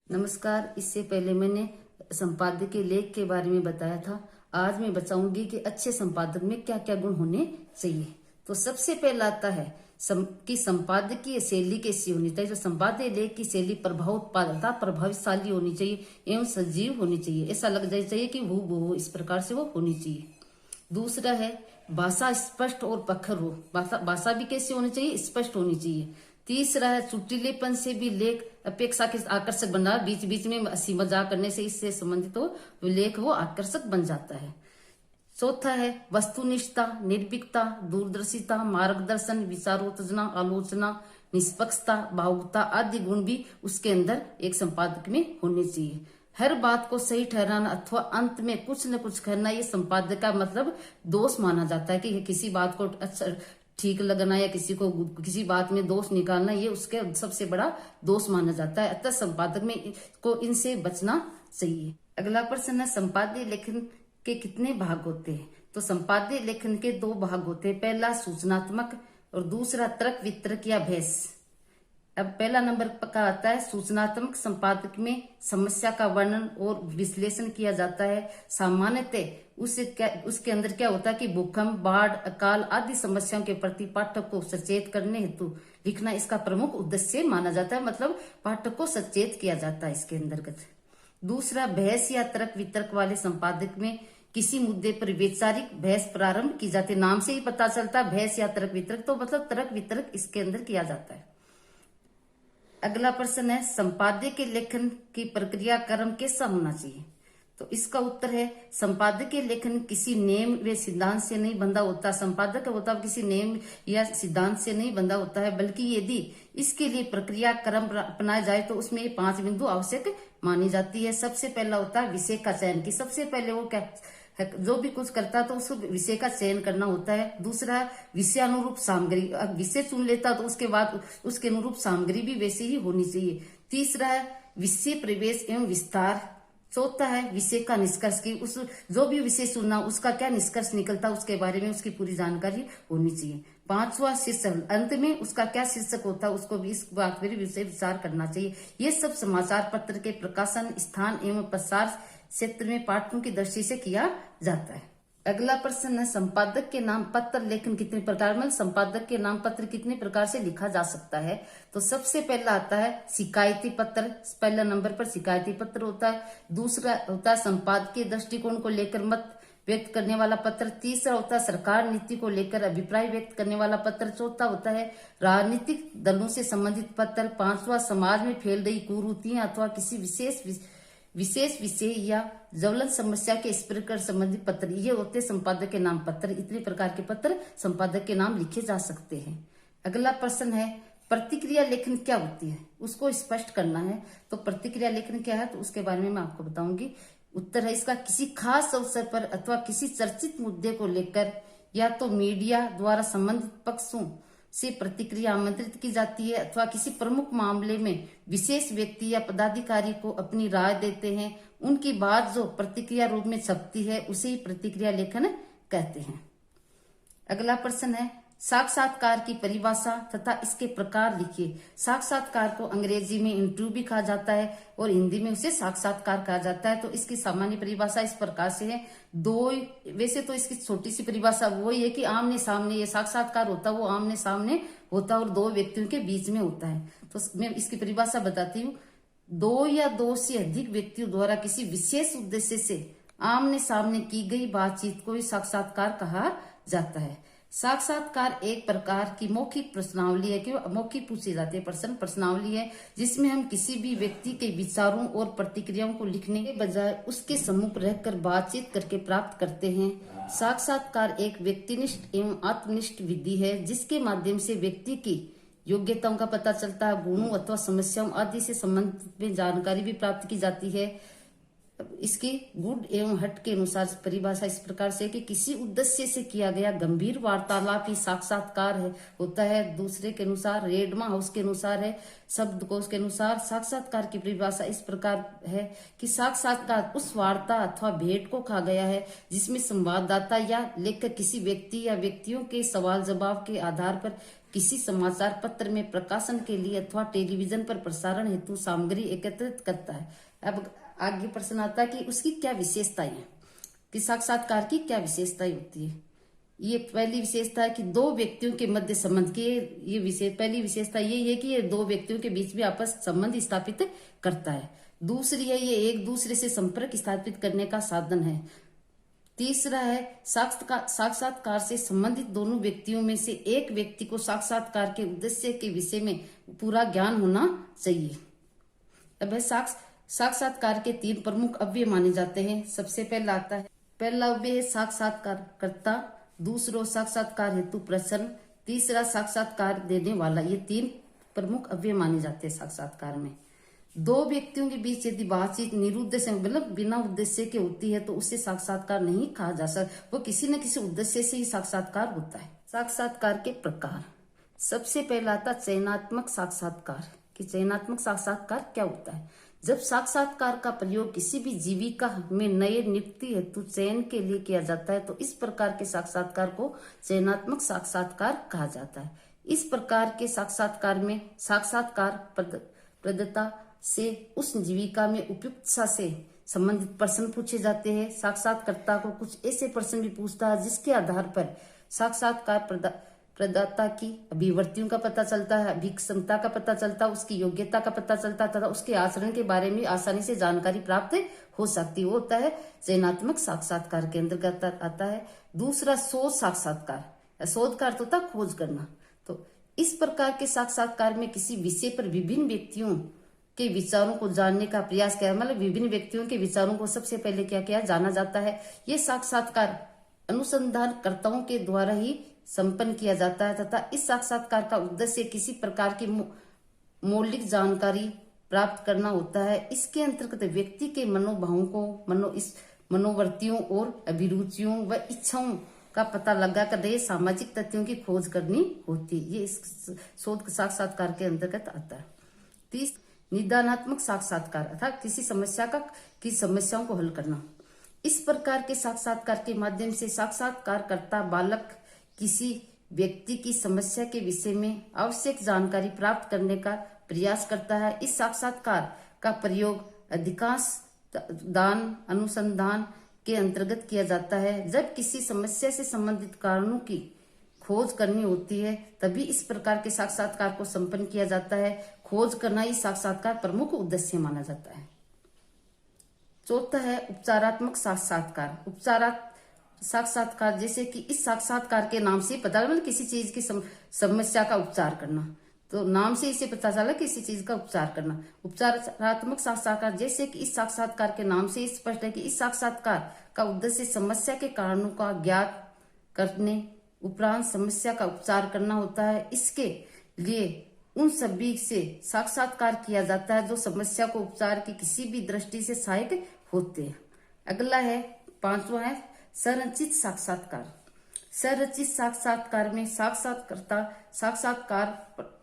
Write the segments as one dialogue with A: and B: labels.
A: नमस्कार। इससे पहले मैंने संपादकीय लेख के बारे में बताया था। आज मैं बताऊंगी कि अच्छे संपादक में क्या क्या गुण होने चाहिए। तो सबसे पहला आता है कि संपादकीय शैली कैसी होनी चाहिए। तो संपादकीय लेख की शैली उत्पादकता प्रभावशाली होनी चाहिए एवं सजीव होनी चाहिए। ऐसा लग जाना चाहिए कि वो इस प्रकार से वो होनी चाहिए। दूसरा है भाषा स्पष्ट और प्रखर हो। भाषा भी कैसी होनी चाहिए? स्पष्ट होनी चाहिए। तीसरा है चुटीलेपन से भी लेख अपेक्षा के आकर्षक बना। बीच बीच में हंसी मजाक करने से इससे संबंधित हो लेख वो आकर्षक बन जाता है। चौथा है वस्तुनिष्ठता, निर्भीकता, दूरदर्शिता, मार्गदर्शन, विचारोत्तेजना, आलोचना, निष्पक्षता, भावुकता आदि गुण भी उसके अंदर एक संपादक में होने चाहिए। हर बात को सही ठहराना अथवा अंत में कुछ न कुछ करना, ये संपादक का मतलब दोष माना जाता है कि किसी बात को अच्छा ठीक लगना या किसी बात में दोष निकालना, ये उसके सबसे बड़ा दोष माना जाता है। अतः संपादक में को इनसे बचना चाहिए। अगला प्रश्न है संपादकीय लेखन के कितने भाग होते हैं। तो संपादकीय लेखन के दो भाग होते हैं। पहला सूचनात्मक और दूसरा तर्क वितर्क या बहस। अब पहला नंबर का आता है सूचनात्मक। संपादक में समस्या का वर्णन और विश्लेषण किया जाता है। सामान्यतः उसके अंदर क्या होता है कि भूकंप, बाढ़, अकाल आदि समस्याओं के प्रति पाठक को सचेत करने हेतु लिखना इसका प्रमुख उद्देश्य माना जाता है। मतलब पाठक को सचेत किया जाता है इसके अंतर्गत। दूसरा बहस या तर्क वितर्क वाले संपादक में किसी मुद्दे पर वैचारिक बहस प्रारंभ की जाती है। नाम से ही पता चलता है बहस या तर्क वितर्क, तो मतलब तर्क वितर्क इसके अंदर किया जाता है। अगला प्रश्न है संपादकीय लेखन की प्रक्रिया क्रम कैसा होना चाहिए। तो इसका उत्तर है संपादकीय लेखन किसी नेम व सिद्धांत से नहीं बंधा होता। संपादक होता है किसी नेम या सिद्धांत से नहीं बंधा होता है, बल्कि यदि इसके लिए प्रक्रिया क्रम अपनाया जाए तो उसमें 5 बिंदु आवश्यक मानी जाती है। सबसे पहला होता है विषय का चयन, की सबसे पहले वो क्या जो भी कुछ करता तो उसको विषय का चयन करना होता है। दूसरा विषय अनुरूप सामग्री, विषय चुन लेता तो उसके बाद उसके अनुरूप सामग्री भी वैसे ही होनी चाहिए। तीसरा है विषय प्रवेश एवं विस्तार। चौथा है विषय का निष्कर्ष, की उस जो भी विषय चुनना उसका क्या निष्कर्ष निकलता उसके बारे में उसकी पूरी जानकारी होनी चाहिए। पांचवा शीर्षक, अंत में उसका क्या शीर्षक होता है उसको भी इस बात पर विषय विचार करना चाहिए। ये सब समाचार पत्र के प्रकाशन स्थान एवं प्रसार क्षेत्र में पाठकों की दृष्टि से किया जाता है। अगला प्रश्न है संपादक के नाम पत्र लेखन कितने प्रकार में, संपादक के नाम पत्र कितने प्रकार से लिखा जा सकता है। तो सबसे पहला आता है शिकायती पत्र। पहला नंबर पर शिकायती पत्र होता है। दूसरा होता है संपादकीय दृष्टिकोण को लेकर मत व्यक्त करने वाला पत्र। तीसरा होता है सरकार नीति को लेकर अभिप्राय व्यक्त करने वाला पत्र। चौथा होता है राजनीतिक दलों से संबंधित पत्र। पांचवा समाज में फैल रही कुरीतियां अथवा किसी विशेष विषय या ज्वलन समस्या के इस प्रकार संबंधित पत्र, ये होते संपादक के नाम पत्र। इतने प्रकार के पत्र संपादक के नाम लिखे जा सकते हैं। अगला प्रश्न है प्रतिक्रिया लेखन क्या होती है, उसको स्पष्ट करना है। तो प्रतिक्रिया लेखन क्या है तो उसके बारे में मैं आपको बताऊंगी। उत्तर है इसका किसी खास अवसर पर अथवा किसी चर्चित मुद्दे को लेकर या तो मीडिया द्वारा संबंधित पक्षों से प्रतिक्रिया आमंत्रित की जाती है अथवा किसी प्रमुख मामले में विशेष व्यक्ति या पदाधिकारी को अपनी राय देते हैं। उनकी बात जो प्रतिक्रिया रूप में छपती है उसे ही प्रतिक्रिया लेखन कहते हैं। अगला प्रश्न है साक्षात्कार की परिभाषा तथा इसके प्रकार लिखिए। साक्षात्कार को अंग्रेजी में इंटरव्यू भी कहा जाता है और हिंदी में उसे साक्षात्कार कहा जाता है। तो इसकी सामान्य परिभाषा इस प्रकार से है। वैसे तो इसकी छोटी सी परिभाषा वही है कि आमने सामने ये साक्षात्कार होता है, वो आमने सामने होता है और 2 व्यक्तियों के बीच में होता है। तो मैं इसकी परिभाषा बताती हूँ। 2 या 2 से अधिक व्यक्तियों द्वारा किसी विशेष उद्देश्य से आमने सामने की गई बातचीत को ही साक्षात्कार कहा जाता है। साक्षात्कार एक प्रकार की मौखिक प्रश्नावली है कि मौखिक पूछे जाते हैं प्रश्नावली है जिसमें हम किसी भी व्यक्ति के विचारों और प्रतिक्रियाओं को लिखने के बजाय उसके सम्मुख रहकर बातचीत करके प्राप्त करते हैं। साक्षात्कार एक व्यक्तिनिष्ठ एवं आत्मनिष्ठ विधि है जिसके माध्यम से व्यक्ति की योग्यताओं का पता चलता है, गुणों अथवा समस्याओं आदि से संबंधित में जानकारी भी प्राप्त की जाती है। इसकी गुड एवं हट के अनुसार परिभाषा इस प्रकार से कि किसी उद्देश्य से किया गया गंभीर वार्तालाप ही साक्षात्कार होता है। दूसरे के अनुसार रेडमा हाउस के अनुसार है, शब्दकोश के अनुसार साक्षात्कार की परिभाषा इस प्रकार है कि साक्षात्कार उस वार्ता अथवा भेंट को कहा गया है जिसमें संवाददाता या लेखक किसी व्यक्ति या व्यक्तियों के सवाल जवाब के आधार पर किसी समाचार पत्र में प्रकाशन के लिए अथवा टेलीविजन पर प्रसारण हेतु सामग्री एकत्रित करता है। अब आगे प्रश्न आता है कि उसकी क्या विशेषताएं हैं, कि साक्षात्कार की क्या विशेषताएं होती है। ये पहली विशेषता है कि दो व्यक्तियों के मध्य संबंध की पहली विशेषता ये है कि ये दो व्यक्तियों के बीच में आपस संबंध स्थापित करता है। दूसरी है ये एक दूसरे से संपर्क स्थापित करने का साधन है। तीसरा है साक्षात्कार से संबंधित दोनों व्यक्तियों में से एक व्यक्ति को साक्षात्कार के उद्देश्य के विषय में पूरा ज्ञान होना चाहिए। अब है साक्षात्कार के 3 प्रमुख अवयव माने जाते हैं। सबसे पहला आता है, पहला अवयव है साक्षात्कारकर्ता, दूसरा साक्षात्कार हेतु प्रश्न, तीसरा साक्षात्कार देने वाला। ये 3 प्रमुख अवयव माने जाते हैं साक्षात्कार में। दो व्यक्तियों के बीच यदि बातचीत निरुद्देश्य मतलब बिना उद्देश्य के होती है तो उसे साक्षात्कार नहीं कहा जा सकता, वो किसी न किसी उद्देश्य से ही साक्षात्कार होता है। साक्षात्कार के प्रकार, सबसे पहला आता चयनात्मक साक्षात्कार। कि चयनात्मक साक्षात्कार क्या होता है? जब साक्षात्कार का प्रयोग किसी भी जीविका में नए नियुक्ति हेतु चयन के लिए किया जाता है तो इस प्रकार के साक्षात्कार को चयनात्मक साक्षात्कार कहा जाता है। इस प्रकार के साक्षात्कार में साक्षात्कार प्रदाता से उस जीविका में उपयुक्तता से संबंधित प्रश्न पूछे जाते हैं। साक्षात्कारकर्ता को कुछ ऐसे प्रश्न भी पूछता है जिसके आधार पर साक्षात्कार प्रदाता की अभिवृत्तियों का पता चलता है, अभिक्षमता का पता चलता है, उसकी योग्यता का पता चलता है तथा उसके आचरण के बारे में आसानी से जानकारी प्राप्त हो सकती है। वो होता है चयनात्मक साक्षात्कार के अंतर्गत आता है। दूसरा शोध साक्षात्कार। शोध का अर्थ होता है खोज करना। तो इस प्रकार के साक्षात्कार में किसी विषय पर विभिन्न व्यक्तियों के विचारों को जानने का प्रयास किया, मतलब विभिन्न व्यक्तियों के विचारों को सबसे पहले क्या किया जाना जाता है। ये साक्षात्कार अनुसंधानकर्ताओं के द्वारा ही संपन्न किया जाता है तथा इस साक्षात्कार का उद्देश्य किसी प्रकार की मौलिक जानकारी प्राप्त करना होता है। इसके अंतर्गत व्यक्ति के मनोभावों को मनोवृत्तियों और अभिरुचियों व इच्छाओं का पता लगाकर ये सामाजिक तथ्यों की खोज करनी होती है। ये इस शोध साक्षात्कार के अंतर्गत आता है। तीसरा निदानात्मक साक्षात्कार अर्थात किसी समस्याओं को हल करना। इस प्रकार के साक्षात्कार के माध्यम से साक्षात्कारकर्ता बालक किसी व्यक्ति की समस्या के विषय में आवश्यक जानकारी प्राप्त करने का प्रयास करता है। इस साक्षात्कार का प्रयोग अधिकांश दान अनुसंधान के अंतर्गत किया जाता है। जब किसी समस्या से संबंधित कारणों की खोज करनी होती है तभी इस प्रकार के साक्षात्कार को संपन्न किया जाता है। खोज करना ही साक्षात्कार प्रमुख उद्देश्य माना जाता है। चौथा है उपचारात्मक साक्षात्कार। साक्षात्कार जैसे कि इस साक्षात्कार के नाम से पता चला किसी चीज की समस्या का उपचार करना, तो नाम से इसे पता चला किसी चीज का उपचार करना। उपचारात्मक साक्षात्कार जैसे कि इस साक्षात्कार के नाम से स्पष्ट है कि इस साक्षात्कार का उद्देश्य समस्या के कारणों का ज्ञात करने उपरांत समस्या का उपचार करना होता है। इसके लिए उन सभी से साक्षात्कार किया जाता है जो समस्या को उपचार की किसी भी दृष्टि से सहायक होते हैं। अगला है 5वां है संरचित साक्षात्कार। संरचित साक्षात्कार में साक्षात्कारकर्ता साक्षात्कार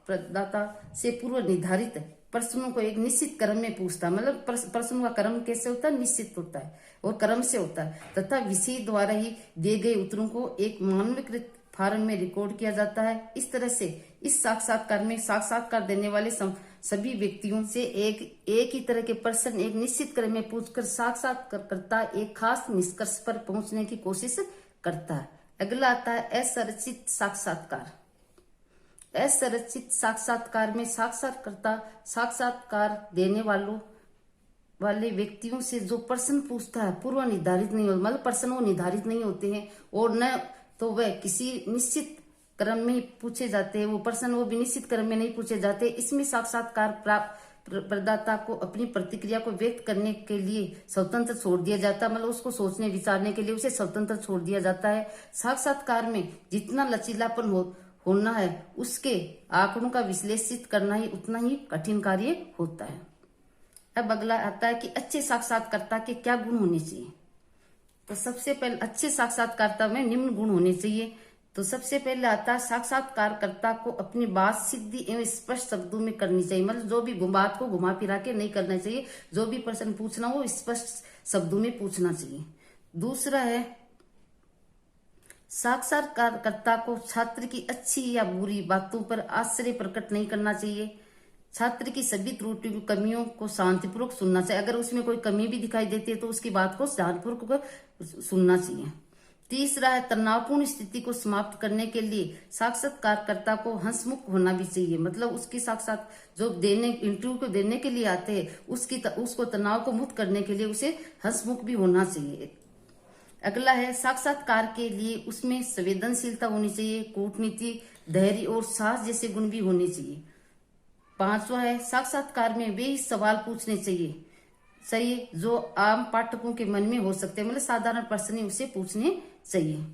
A: प्रदाता से पूर्व निर्धारित प्रश्नों को एक निश्चित क्रम में पूछता है। मतलब प्रश्नों का क्रम कैसे होता है? निश्चित होता है और क्रम से होता है तथा विषय द्वारा ही दिए गए उत्तरों को एक मानवीकृत फॉर्म में रिकॉर्ड किया जाता है। इस तरह से इस साक्षात्कार में साक्षात्कार देने वाले सभी व्यक्तियों से एक ही तरह के प्रश्न एक निश्चित क्रम में पूछकर साक्षात्कारकर्ता एक खास निष्कर्ष पर पहुंचने की कोशिश करता है। अगला आता है असंरचित साक्षात्कार। असंरचित साक्षात्कार में साक्षात्कारकर्ता साक्षात्कार देने वाले व्यक्तियों से जो प्रश्न पूछता है पूर्व निर्धारित नहीं होता, मतलब प्रश्न वो निर्धारित नहीं होते हैं और न तो वह किसी निश्चित क्रम में पूछे जाते हैं। वो प्रश्न वो भी निश्चित क्रम में नहीं पूछे जाते। इसमें साक्षात्कार प्रदाता को अपनी प्रतिक्रिया को व्यक्त करने के लिए स्वतंत्र छोड़ दिया जाता है, मतलब उसको सोचने विचारने के लिए उसे स्वतंत्र छोड़ दिया जाता है। साक्षात्कार में जितना लचीलापन होना है उसके आंकड़ों का विश्लेषित करना ही उतना ही कठिन कार्य होता है। अब अगला आता है कि अच्छे साक्षात्कारकर्ता के क्या गुण होने चाहिए। तो सबसे पहले अच्छे साक्षात्कारकर्ता में निम्न गुण होने चाहिए। तो सबसे पहले आता है साक्षात्कारकर्ता को अपनी बात सीधी एवं स्पष्ट शब्दों में करनी चाहिए, मतलब जो भी बात को घुमा फिरा के नहीं करना चाहिए। जो भी प्रश्न पूछना हो स्पष्ट शब्दों में पूछना चाहिए। दूसरा है साक्षात्कारकर्ता को छात्र की अच्छी या बुरी बातों पर आश्चर्य प्रकट नहीं करना चाहिए। छात्र की सभी त्रुटियों कमियों को शांतिपूर्वक सुनना चाहिए। अगर उसमें कोई कमी भी दिखाई देती है तो उसकी बात को ध्यानपूर्वक सुनना चाहिए। तीसरा है, तनावपूर्ण स्थिति को समाप्त करने के लिए साक्षात्कारकर्ता को हंसमुख होना भी चाहिए। मतलब उसकी साक्षात जो इंटरव्यू को देने के लिए आते हैं उसको तनाव को मुक्त करने के लिए उसे हंसमुख भी होना चाहिए। अगला है, साक्षात्कार के लिए उसमें संवेदनशीलता होनी चाहिए, कूटनीति, धैर्य और साहस जैसे गुण भी होने चाहिए। पांचवा है, साक्षात्कार में वे ही सवाल पूछने चाहिए जो आम पाठकों के मन में हो सकते हैं, मतलब साधारण प्रश्न उसे पूछने चाहिए।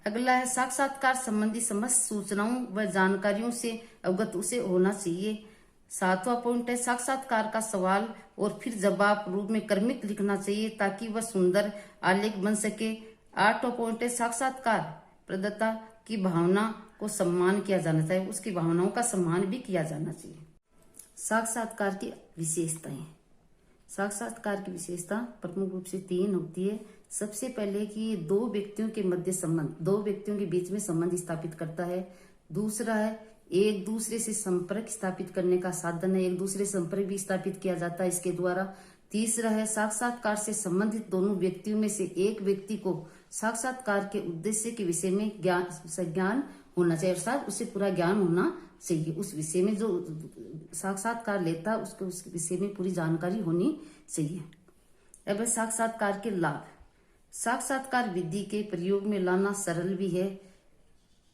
A: अगला है, साक्षात्कार संबंधी समस्त सूचनाओं व जानकारियों से अवगत उसे होना चाहिए। सातवां पॉइंट है, साक्षात्कार का सवाल और फिर जवाब रूप में क्रमिक लिखना चाहिए ताकि वह सुंदर आलेख बन सके। आठवां पॉइंट है, साक्षात्कार प्रदाता की भावना को सम्मान किया जाना चाहिए, उसकी भावनाओं का सम्मान भी किया जाना चाहिए। साक्षात्कार की विशेषताएं। साक्षात्कार की विशेषता प्रमुख रूप से 3 होती है। सबसे पहले कि दो व्यक्तियों के मध्य संबंध, दो व्यक्तियों के बीच में संबंध स्थापित करता है। दूसरा है, एक दूसरे से संपर्क स्थापित करने का साधन है, एक दूसरे से संपर्क भी स्थापित किया जाता है इसके द्वारा। तीसरा है, साक्षात्कार से संबंधित दोनों व्यक्तियों में से एक व्यक्ति को साक्षात्कार के उद्देश्य के विषय में ज्ञान होना चाहिए, अर्थात उसे पूरा ज्ञान होना चाहिए। उस विषय में जो साक्षात्कार लेता है उसको उस विषय में पूरी जानकारी होनी चाहिए। अब साक्षात्कार के लाभ। साक्षात्कार विधि के प्रयोग में लाना सरल भी है।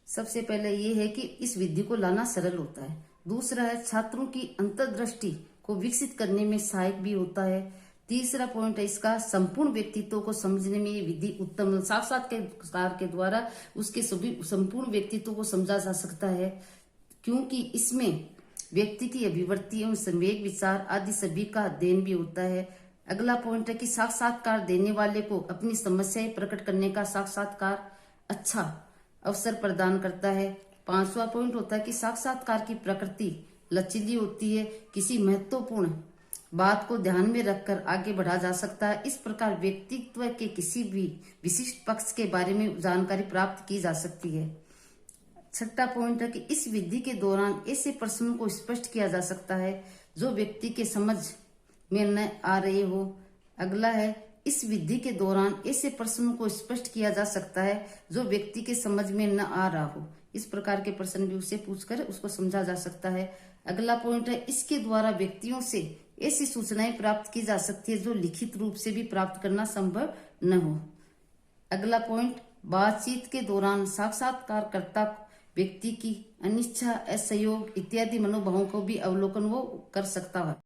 A: सबसे पहले ये है कि इस विधि को लाना सरल होता है। दूसरा है, छात्रों की अंतर्दृष्टि को विकसित करने में सहायक भी होता है। तीसरा पॉइंट है, इसका संपूर्ण व्यक्तित्व को समझने में ये विधि उत्तम, साक्षात्कार के द्वारा उसके सभी संपूर्ण व्यक्तित्व को समझा जा सकता है, क्योंकि इसमें व्यक्ति की अभिव्यक्ति एवं संवेग, विचार आदि सभी का अध्ययन भी होता है। अगला पॉइंट है कि साक्षात्कार देने वाले को अपनी समस्याएं प्रकट करने का साक्षात्कार अच्छा अवसर प्रदान करता है। पांचवा पॉइंट होता है कि साक्षात्कार की प्रकृति लचीली होती है, किसी महत्वपूर्ण बात को ध्यान में रखकर आगे बढ़ा जा सकता है। इस प्रकार व्यक्तित्व के किसी भी विशिष्ट पक्ष के बारे में जानकारी प्राप्त की जा सकती है। छठा पॉइंट है कि इस विधि के दौरान ऐसे प्रश्नों को स्पष्ट किया जा सकता है जो व्यक्ति के समझ में न आ रहे हो। अगला है, इस विधि के दौरान ऐसे प्रश्नों को स्पष्ट किया जा सकता है जो व्यक्ति के समझ में न आ रहा हो। इस प्रकार के प्रश्न भी उससे पूछकर उसको समझा जा सकता है। अगला पॉइंट है, इसके द्वारा व्यक्तियों से ऐसी सूचनाएं प्राप्त की जा सकती है जो लिखित रूप से भी प्राप्त करना संभव न हो। अगला पॉइंट, बातचीत के दौरान साक्षात्कारकर्ता व्यक्ति की अनिच्छा, असहयोग इत्यादि मनोभावों को भी अवलोकन वो कर सकता है।